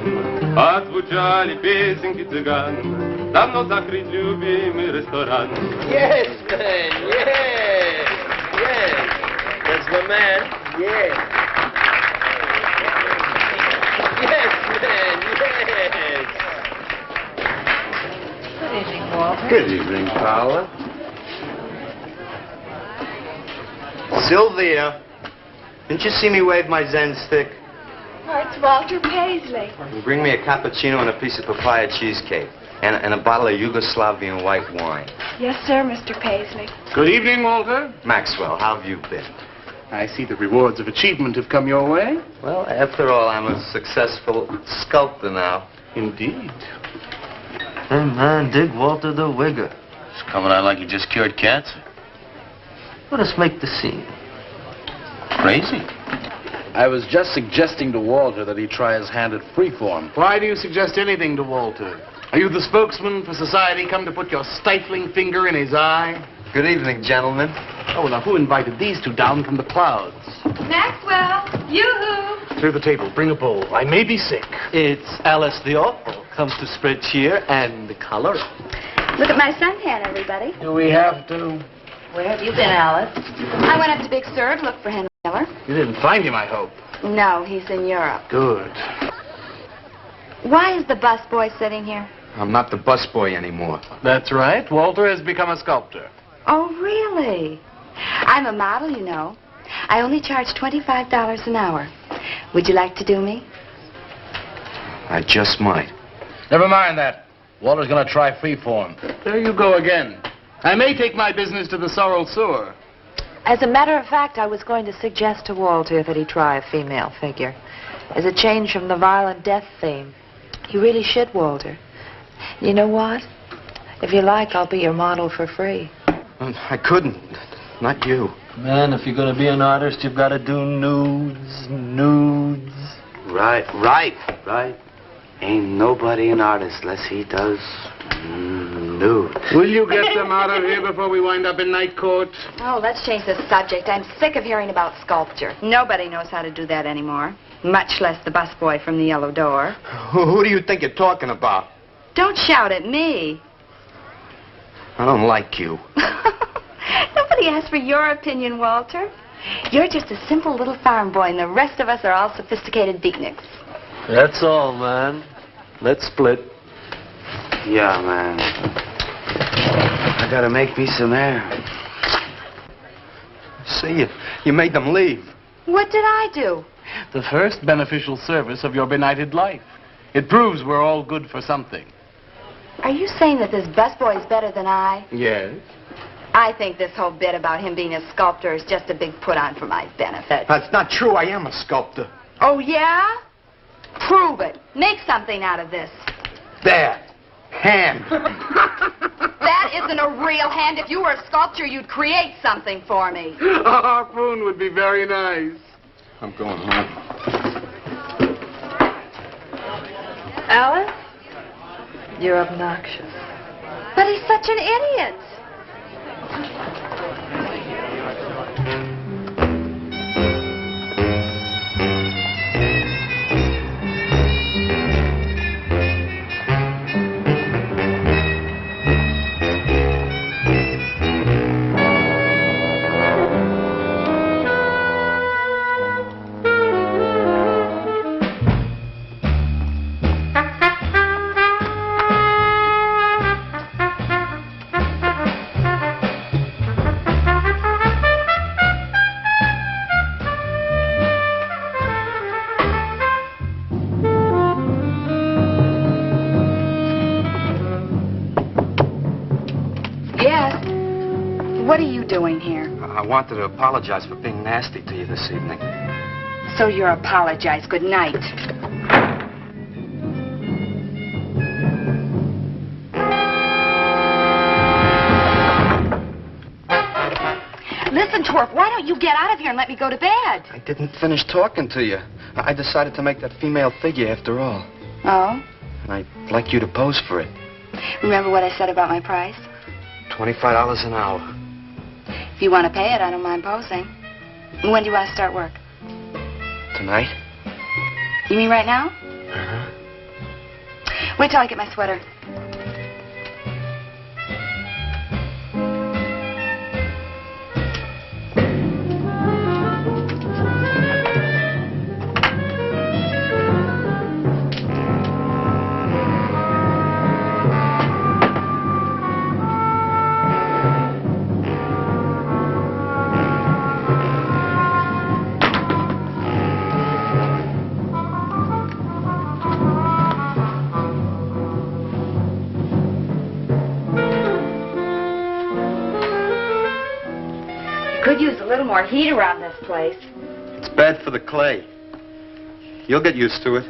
Speaker 9: отзвучали песенки цыган, давно закрыть любимый ресторан.
Speaker 3: Yes, man, yes, yes. That's my man, yes. Yes, man, yes.
Speaker 10: Good evening, Walter.
Speaker 14: Good evening, Paula. Sylvia, didn't you see me wave my Zen stick?
Speaker 16: Oh, it's Walter Paisley.
Speaker 13: Bring me a cappuccino and a piece of papaya cheesecake. And a bottle of Yugoslavian white wine.
Speaker 16: Yes, sir, Mr. Paisley.
Speaker 2: Good evening, Walter.
Speaker 13: Maxwell, how have you been?
Speaker 2: I see the rewards of achievement have come your way.
Speaker 13: Well, after all, I'm a successful sculptor now.
Speaker 2: Indeed.
Speaker 5: Hey, man, dig Walter the Wigger.
Speaker 12: It's coming out like he just cured cancer.
Speaker 5: Let us make the scene.
Speaker 12: Crazy.
Speaker 11: I was just suggesting to Walter that he try his hand at freeform.
Speaker 2: Why do you suggest anything to Walter? Are you the spokesman for society come to put your stifling finger in his eye?
Speaker 13: Good evening, gentlemen.
Speaker 2: Oh, now who invited these two down from the clouds?
Speaker 16: Maxwell, yoo-hoo.
Speaker 2: Clear the table. Bring a bowl. I may be sick.
Speaker 5: It's Alice the Awful. Comes to spread cheer and color.
Speaker 16: Look at my suntan, everybody.
Speaker 2: Do we have to?
Speaker 10: Where have you been, Alice?
Speaker 16: I went up to Big Sur to look for Henry Miller.
Speaker 2: You didn't find him, I hope.
Speaker 16: No, he's in Europe.
Speaker 2: Good.
Speaker 16: Why is the busboy sitting here?
Speaker 7: I'm not the busboy anymore.
Speaker 2: That's right. Walter has become a sculptor.
Speaker 16: Oh, really? I'm a model, you know. I only charge $25 an hour. Would you like to do me?
Speaker 7: I just might.
Speaker 11: Never mind that. Walter's going to try freeform.
Speaker 2: There you go again. I may take my business to the Sorrel Sewer.
Speaker 10: As a matter of fact, I was going to suggest to Walter that he try a female figure. As a change from the violent death theme. You really should, Walter. You know what? If you like, I'll be your model for free.
Speaker 7: I couldn't. Not you.
Speaker 5: Man, if you're going to be an artist, you've got to do nudes.
Speaker 14: Right. Ain't nobody an artist unless he does.
Speaker 13: nude.
Speaker 2: Will you get them out of here before we wind up in night court?
Speaker 16: Oh, let's change the subject. I'm sick of hearing about sculpture. Nobody knows how to do that anymore, much less the busboy from the Yellow Door.
Speaker 1: Who do you think you're talking about?
Speaker 16: Don't shout at me.
Speaker 1: I don't like you.
Speaker 16: Nobody asked for your opinion, Walter. You're just a simple little farm boy, and the rest of us are all sophisticated beatniks.
Speaker 5: That's all, man. Let's split.
Speaker 13: Yeah, man. I gotta make me some air.
Speaker 1: See, you made them leave.
Speaker 16: What did I do?
Speaker 15: The first beneficial service of your benighted life. It proves we're all good for something.
Speaker 16: Are you saying that this busboy is better than I?
Speaker 2: Yes.
Speaker 16: I think this whole bit about him being a sculptor is just a big put-on for my benefit.
Speaker 1: That's not true. I am a sculptor.
Speaker 16: Oh, yeah? Prove it. Make something out of this.
Speaker 1: There. Hand.
Speaker 16: That isn't a real hand. If you were a sculptor, you'd create something for me.
Speaker 2: A harpoon would be very nice.
Speaker 1: I'm going home.
Speaker 10: Alice? You're obnoxious.
Speaker 16: But he's such an idiot. What are you doing here?
Speaker 7: I wanted to apologize for being nasty to you this evening.
Speaker 16: So you're apologize. Good night. Listen, Twerp, why don't you get out of here and let me go to bed?
Speaker 7: I didn't finish talking to you. I decided to make that female figure after all.
Speaker 16: Oh?
Speaker 7: And I'd like you to pose for it.
Speaker 16: Remember what I said about my price?
Speaker 7: $25 an hour.
Speaker 16: If you want to pay it, I don't mind posing. When do you want to start work?
Speaker 7: Tonight?
Speaker 16: You mean right now?
Speaker 7: Uh-huh.
Speaker 16: Wait till I get my sweater. Could use a little more heat around this place.
Speaker 13: It's bad for the clay. You'll get used to it.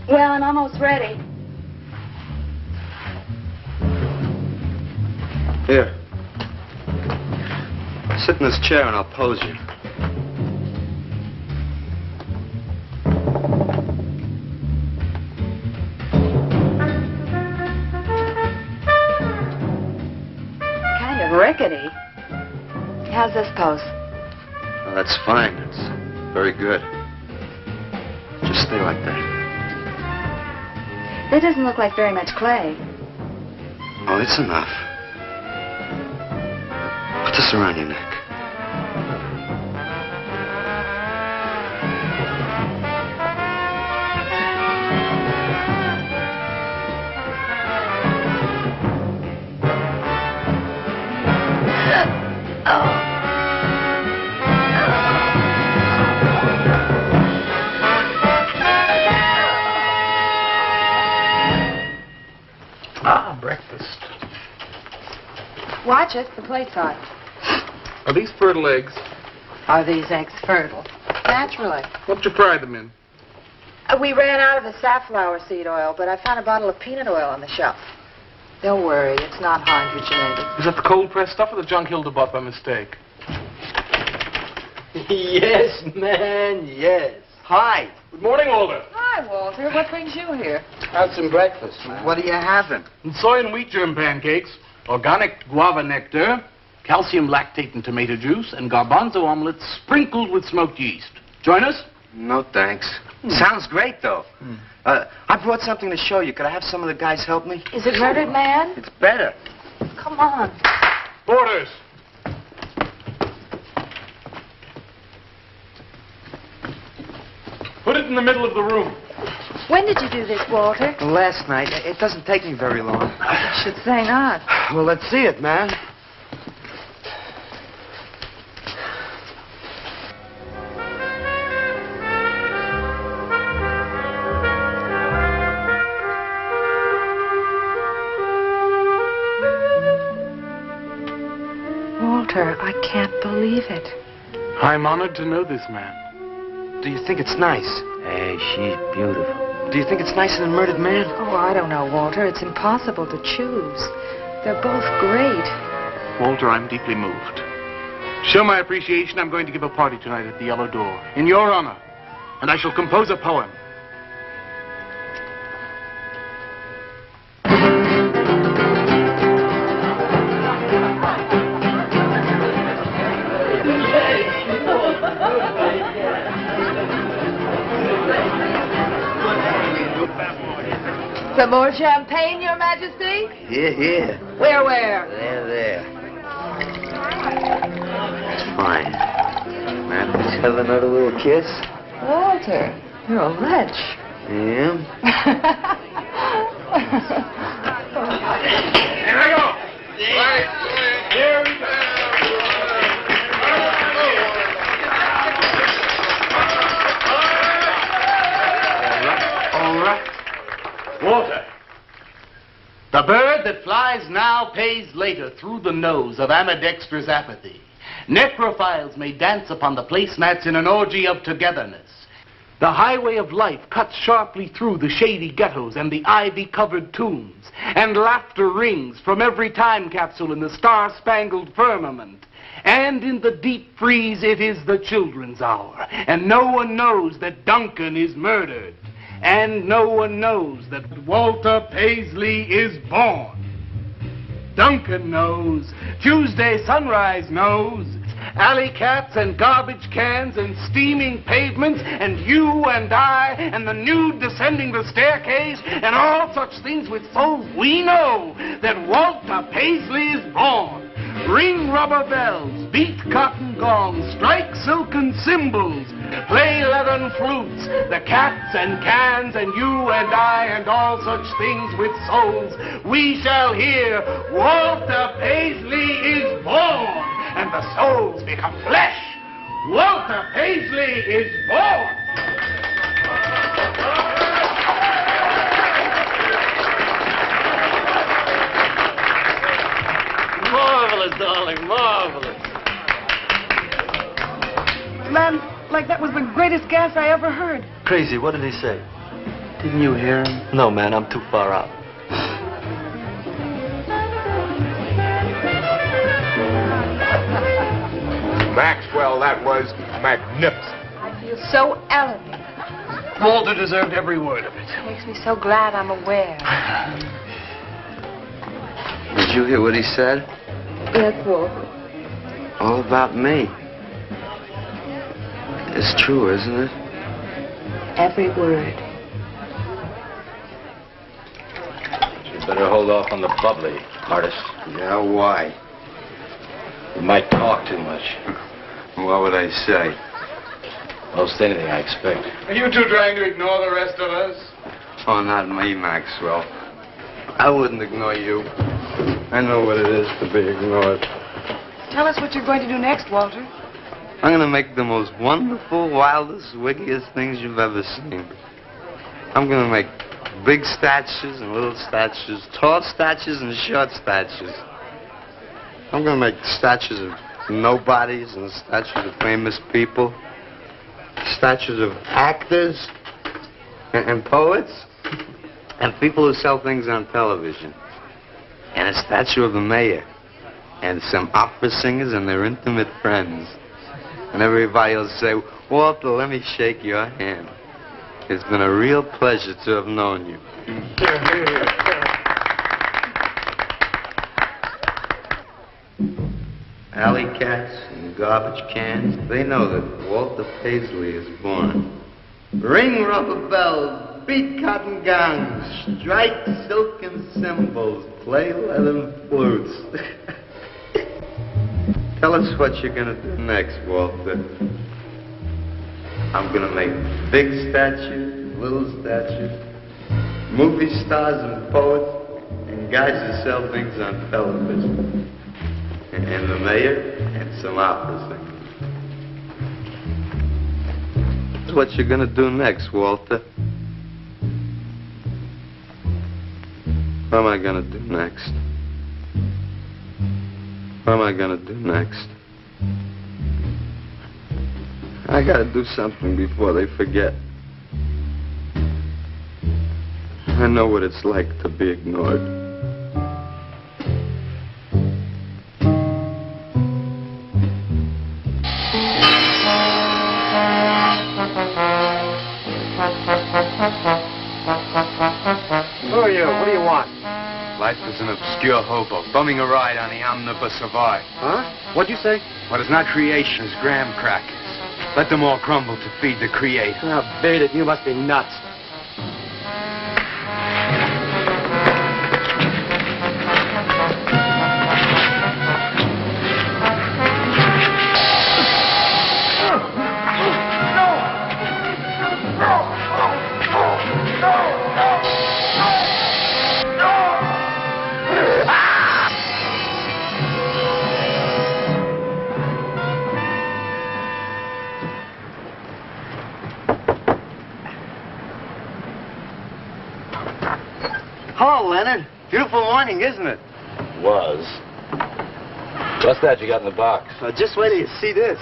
Speaker 16: Well, I'm almost ready.
Speaker 13: Here. Sit in this chair and I'll pose you.
Speaker 16: Kind of rickety. How's this pose?
Speaker 13: Oh, that's fine. It's very good. Just stay like that.
Speaker 16: That doesn't look like very much clay.
Speaker 13: Oh, it's enough. Put this around your neck.
Speaker 2: Ah, breakfast.
Speaker 10: Watch it. The plate's hot.
Speaker 2: Are these fertile eggs?
Speaker 10: Are these eggs fertile? Naturally.
Speaker 2: What did you fry them in?
Speaker 10: We ran out of the safflower seed oil, but I found a bottle of peanut oil on the shelf. Don't worry, it's not hydrogenated.
Speaker 2: Is that the cold-pressed stuff or the junk Hilda bought by mistake?
Speaker 5: Yes, man, yes. Hi.
Speaker 2: Good morning, Older.
Speaker 10: Hi. Hi, Walter. What brings you here?
Speaker 2: Have some breakfast, man.
Speaker 1: What are you having?
Speaker 15: Soy and wheat germ pancakes, organic guava nectar, calcium lactate and tomato juice, and garbanzo omelets sprinkled with smoked yeast. Join us?
Speaker 13: No, thanks. Sounds great, though. I brought something to show you. Could I have some of the guys help me?
Speaker 10: Is it Murdered Man?
Speaker 13: It's better.
Speaker 10: Come on.
Speaker 15: Orders. Put it in the middle of the room.
Speaker 10: When did you do this, Walter?
Speaker 13: Last night. It doesn't take me very long.
Speaker 10: I should say not.
Speaker 14: Well, let's see it, man.
Speaker 10: Walter, I can't believe it.
Speaker 15: I'm honored to know this man.
Speaker 14: Do you think it's nice?
Speaker 13: Hey, she's beautiful.
Speaker 14: Do you think it's nicer than Murdered Man?
Speaker 10: Oh, I don't know, Walter. It's impossible to choose. They're both great.
Speaker 15: Walter, I'm deeply moved. To show my appreciation, I'm going to give a party tonight at the Yellow Door, in your honor. And I shall compose a poem.
Speaker 10: Some more champagne, Your Majesty?
Speaker 13: Here.
Speaker 10: Where?
Speaker 13: There. Fine. Man, let's have another little kiss.
Speaker 10: Walter, you're a lech.
Speaker 13: Yeah?
Speaker 2: Here I go. Right here we go.
Speaker 15: All right. Walter. The bird that flies now pays later through the nose of ambidextrous apathy. Necrophiles may dance upon the placemats in an orgy of togetherness. The highway of life cuts sharply through the shady ghettos and the ivy-covered tombs, and laughter rings from every time capsule in the star-spangled firmament. And in the deep freeze, it is the children's hour, and no one knows that Duncan is murdered. And no one knows that Walter Paisley is born. Duncan knows. Tuesday Sunrise knows. Alley cats and garbage cans and steaming pavements and you and I and the nude descending the staircase and all such things with souls, we know that Walter Paisley is born. Ring rubber bells, beat cotton gongs, strike silken cymbals, play leathern flutes, the cats and cans and you and I and all such things with souls. We shall hear Walter Paisley is born, and the souls become flesh. Walter Paisley is born.
Speaker 5: Marvelous, darling, marvelous.
Speaker 4: Man, like that was the greatest gas I ever heard.
Speaker 5: Crazy, what did he say?
Speaker 13: Didn't you hear him?
Speaker 5: No, man, I'm too far out.
Speaker 1: Maxwell, that was magnificent.
Speaker 10: I feel so elevated.
Speaker 15: Walter deserved every word of it.
Speaker 10: It makes me so glad I'm aware.
Speaker 13: Did you hear what he said?
Speaker 10: Yes, Walter.
Speaker 13: All about me. It's true, isn't it?
Speaker 10: Every word.
Speaker 7: You better hold off on the bubbly, artist.
Speaker 13: Yeah, why?
Speaker 7: You might talk too much.
Speaker 13: What would I say?
Speaker 7: Most anything, I expect.
Speaker 2: Are you two trying to ignore the rest of us?
Speaker 13: Oh, not me, Maxwell. I wouldn't ignore you. I know what it is to be ignored.
Speaker 4: Tell us what you're going to do next, Walter.
Speaker 13: I'm going to make the most wonderful, wildest, wickedest things you've ever seen. I'm going to make big statues and little statues, tall statues and short statues. I'm going to make statues of nobodies and statues of famous people, statues of actors and poets and people who sell things on television, and a statue of the mayor and some opera singers and their intimate friends. And everybody will say, Walter, let me shake your hand. It's been a real pleasure to have known you. Alley cats and garbage cans, they know that Walter Paisley is born. Ring rubber bells, beat cotton gongs, strike silken cymbals, play leathern flutes. Tell us what you're gonna do next, Walter. I'm gonna make big statues, little statues, movie stars and poets, and guys who sell things on television. And the mayor and some opera singers. That's what you're gonna do next, Walter. What am I gonna do next? What am I gonna do next? I gotta do something before they forget. I know what it's like to be ignored.
Speaker 14: Who are you? What do you want?
Speaker 7: Life is an obscure hobo, bumming a ride on the omnibus of art.
Speaker 14: Huh? What'd you say?
Speaker 7: What is not creation is graham crackers. Let them all crumble to feed the creator.
Speaker 14: Oh, beat it. You must be nuts.
Speaker 13: Hello, Leonard. Beautiful morning, isn't it?
Speaker 12: Was. What's that you got in the box?
Speaker 13: Just wait till you see this.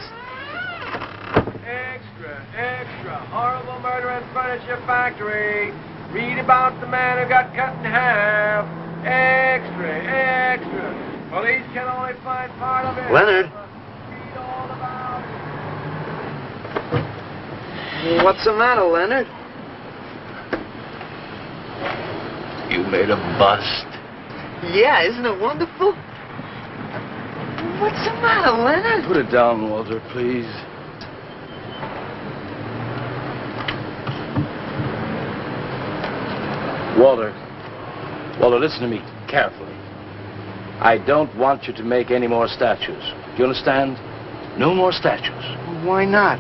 Speaker 17: Extra, extra. Horrible murder in furniture factory. Read about the man who got cut in half. Extra, extra. Police can only find part of it.
Speaker 13: Leonard.
Speaker 17: Read all about it.
Speaker 13: What's the matter, Leonard?
Speaker 12: You made a bust.
Speaker 13: Yeah, isn't it wonderful? What's the matter, Leonard?
Speaker 11: Put it down, Walter, please. Walter, listen to me carefully. I don't want you to make any more statues. Do you understand? No more statues.
Speaker 13: Why not?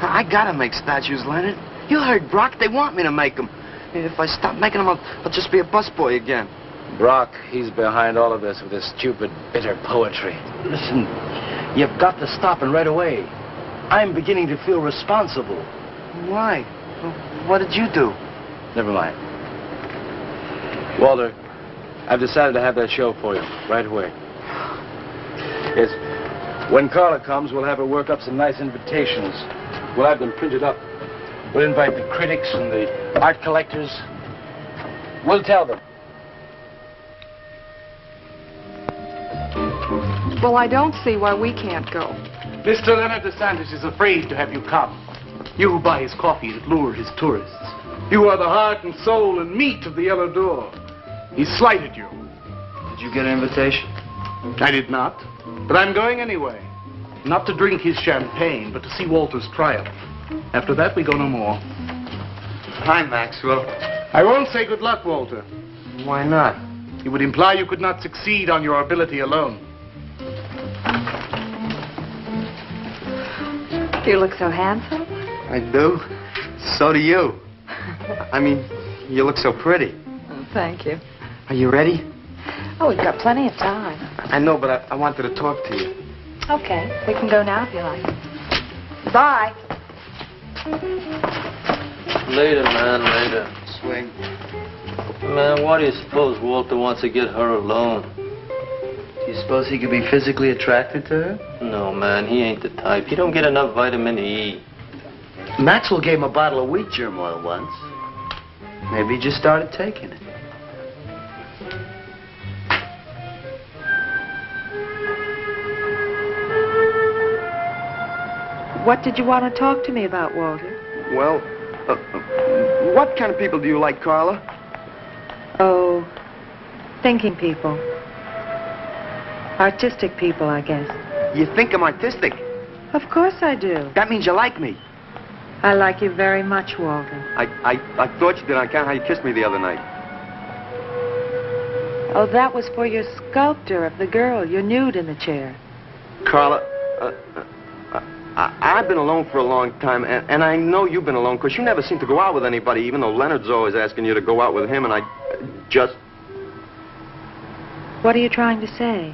Speaker 13: I gotta make statues, Leonard. You heard Brock. They want me to make them. If I stop making them, I'll just be a busboy again.
Speaker 11: Brock, he's behind all of this with his stupid, bitter poetry. Listen, you've got to stop, and right away. I'm beginning to feel responsible.
Speaker 13: Why? What did you do?
Speaker 11: Never mind. Walter, I've decided to have that show for you right away. Yes. When Carla comes, we'll have her work up some nice invitations. We'll have them printed up. We'll invite the critics and the art collectors. We'll tell them.
Speaker 10: Well, I don't see why we can't go.
Speaker 2: Mr. Leonard DeSantis is afraid to have you come. You who buy his coffee that lure his tourists. You are the heart and soul and meat of the Yellow Door. He slighted you.
Speaker 13: Did you get an invitation?
Speaker 2: I did not, but I'm going anyway. Not to drink his champagne, but to see Walter's triumph. After that, we go no more.
Speaker 13: Hi, Maxwell.
Speaker 2: I won't say good luck, Walter.
Speaker 13: Why not?
Speaker 2: It would imply you could not succeed on your ability alone.
Speaker 10: You look so handsome.
Speaker 13: I do. So do you. I mean, you look so pretty.
Speaker 10: Oh, thank you.
Speaker 13: Are you ready?
Speaker 10: Oh, we've got plenty of time.
Speaker 13: I know, but I wanted to talk to you.
Speaker 10: Okay, we can go now if you like. Bye.
Speaker 5: Later, man, later.
Speaker 13: Swing.
Speaker 5: Man, why do you suppose Walter wants to get her alone?
Speaker 13: Do you suppose he could be physically attracted to her?
Speaker 5: No, man, he ain't the type. He don't get enough vitamin E.
Speaker 13: Maxwell gave him a bottle of wheat germ oil once. Maybe he just started taking it.
Speaker 10: What did you want to talk to me about, Walter?
Speaker 13: Well,
Speaker 18: What kind of people do you like, Carla?
Speaker 10: Oh, thinking people. Artistic people, I guess.
Speaker 18: You think I'm artistic?
Speaker 10: Of course I do.
Speaker 18: That means you like me.
Speaker 10: I like you very much, Walter.
Speaker 18: I thought you did on account of how you kissed me the other night.
Speaker 10: Oh, that was for your sculpture of the girl, your nude in the chair.
Speaker 18: Carla, I've been alone for a long time, and I know you've been alone, because you never seem to go out with anybody, even though Leonard's always asking you to go out with him, and I just...
Speaker 10: What are you trying to say?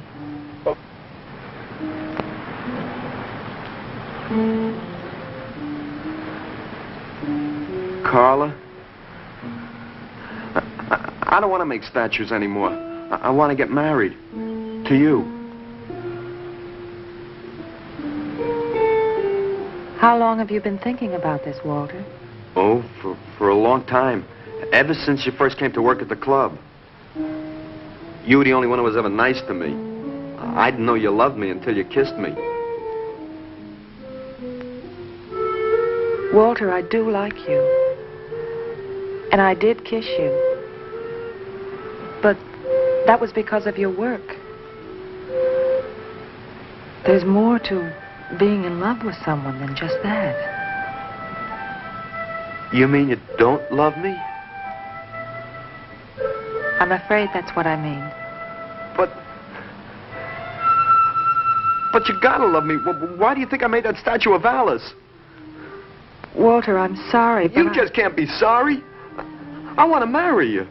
Speaker 18: Carla, I don't want to make statues anymore. I want to get married. To you.
Speaker 10: How long have you been thinking about this, Walter?
Speaker 18: Oh, for a long time. Ever since you first came to work at the club. You were the only one who was ever nice to me. I didn't know you loved me until you kissed me.
Speaker 10: Walter, I do like you. And I did kiss you. But that was because of your work. There's more to being in love with someone than just that.
Speaker 18: You mean you don't love me?
Speaker 10: I'm afraid that's what I mean.
Speaker 18: But you gotta love me. Why do you think I made that statue of Alice?
Speaker 10: Walter, I'm sorry, but
Speaker 18: You just can't be sorry. I want to marry you.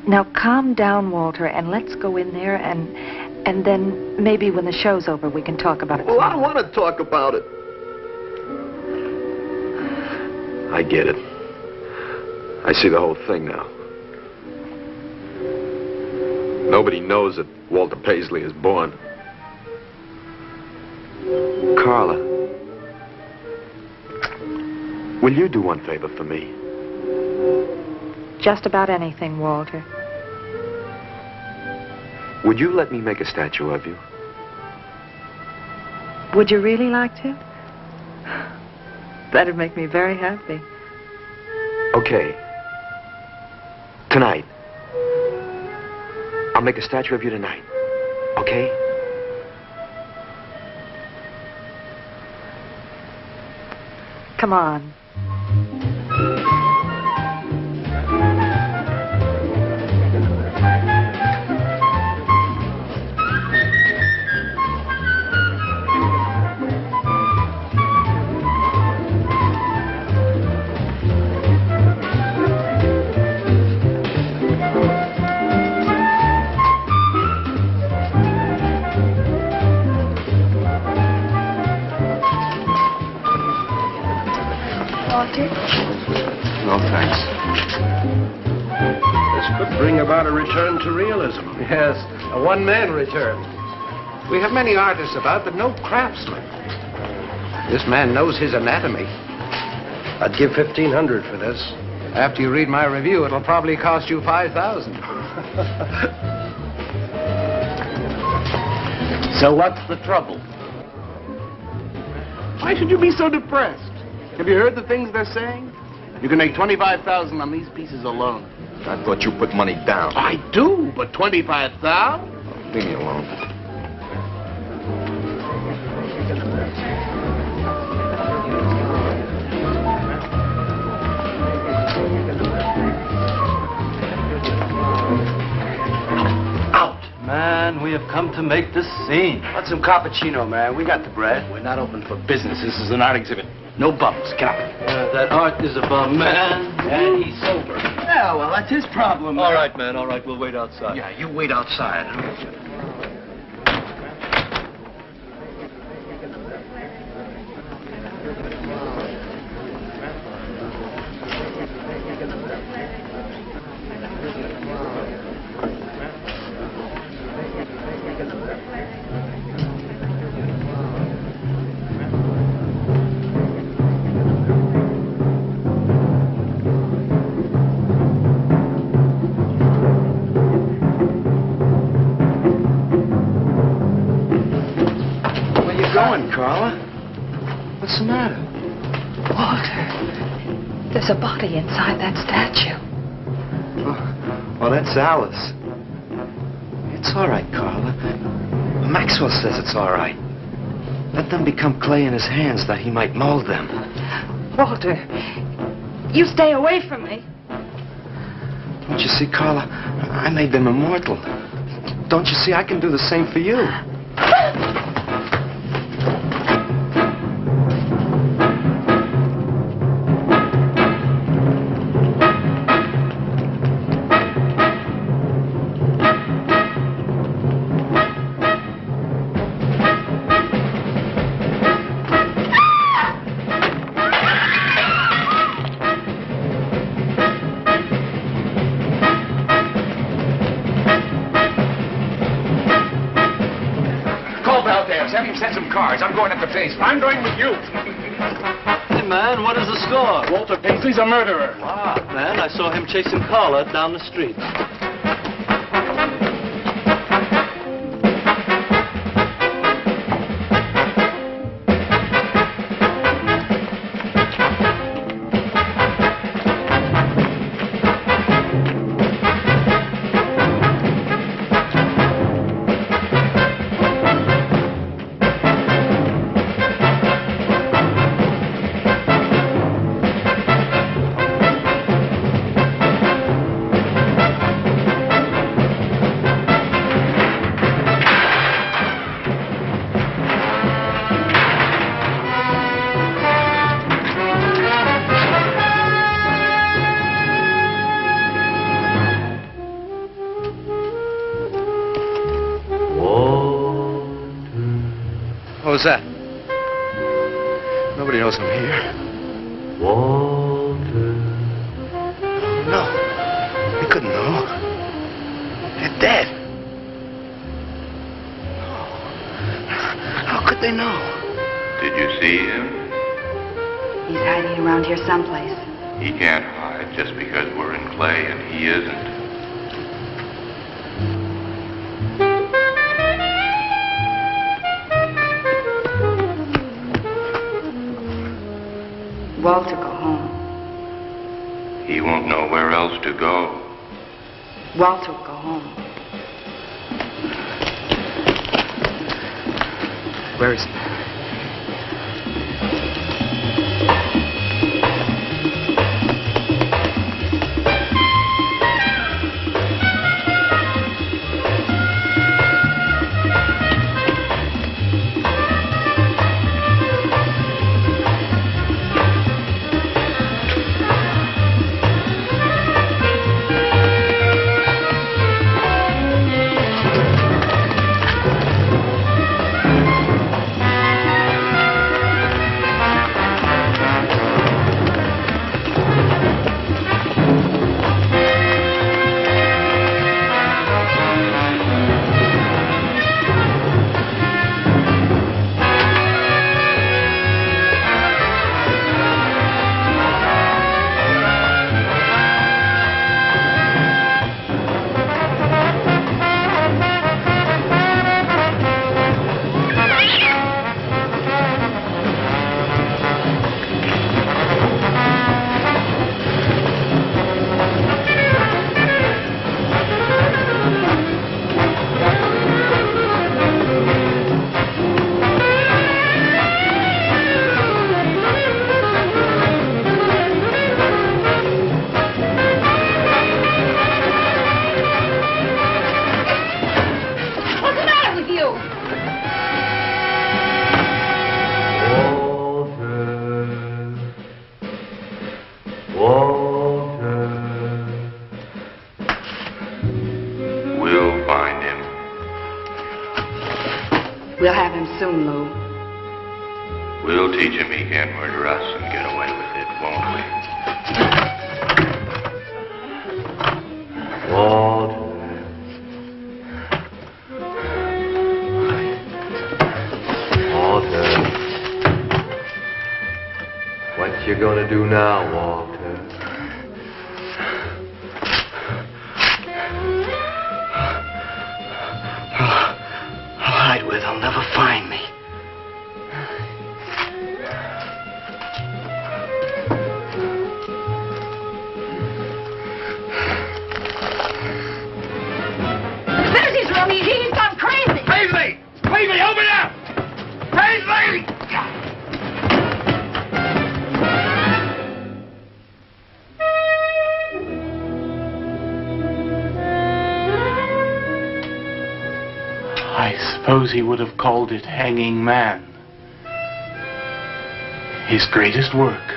Speaker 10: Now calm down, Walter, and let's go in there and then maybe when the show's over we can talk about it.
Speaker 18: Well, I don't want to talk about it. I get it. I see the whole thing now. Nobody knows that Walter Paisley is born. Carla, will you do one favor for me?
Speaker 10: Just about anything, Walter.
Speaker 18: Would you let me make a statue of you?
Speaker 10: Would you really like to? That'd make me very happy.
Speaker 18: Okay. Tonight. I'll make a statue of you tonight. Okay?
Speaker 10: Come on.
Speaker 18: No, thanks.
Speaker 14: This could bring about a return to realism.
Speaker 3: Yes, a one-man return. We have many artists about, but no craftsmen. This man knows his anatomy.
Speaker 14: I'd give $1,500 for this.
Speaker 3: After you read my review, it'll probably cost you $5,000.
Speaker 2: So what's the trouble? Why should you be so depressed? Have you heard the things they're saying? You can make $25,000 on these pieces alone.
Speaker 18: I thought you put money down.
Speaker 2: I do, but $25,000?
Speaker 18: Leave me alone.
Speaker 5: Man, we have come to make this scene.
Speaker 14: Want some cappuccino, man? We got the bread.
Speaker 12: We're not open for business. This is an art exhibit. No bums. Get up.
Speaker 5: That art is about man.
Speaker 12: And he's sober.
Speaker 14: Yeah, well, that's his problem.
Speaker 5: All right, man, all right. We'll wait outside.
Speaker 12: Yeah, you wait outside.
Speaker 14: Carla? What's the matter?
Speaker 10: Walter, There's a body inside that statue.
Speaker 14: Oh, that's Alice. It's all right, Carla. Maxwell says it's all right. Let them become clay in his hands that he might mold them.
Speaker 10: Walter, you stay away from me.
Speaker 14: Don't you see, Carla? I made them immortal. Don't you see? I can do the same for you.
Speaker 7: I'm going up the basement.
Speaker 3: I'm going with you.
Speaker 5: Hey, man, what is the score?
Speaker 3: Walter Paisley's a murderer.
Speaker 5: Wow, man, I saw him chasing Carla down the street.
Speaker 14: What was that? Nobody knows I'm here.
Speaker 18: Walter.
Speaker 14: No. They couldn't know. They're dead. How could they know?
Speaker 19: Did you see him?
Speaker 16: He's hiding around here someplace.
Speaker 19: He can't hide just because we're in clay and he isn't.
Speaker 16: Walter, go home.
Speaker 19: He won't know where else to go.
Speaker 16: Walter, go home.
Speaker 14: Where is he?
Speaker 16: We'll have him soon, Lou.
Speaker 19: We'll teach him he can't murder us and get away with it, won't we?
Speaker 18: Walter. Walter. What you gonna do now, Walter?
Speaker 14: They'll never find me.
Speaker 2: I suppose he would have called it Hanging Man. His greatest work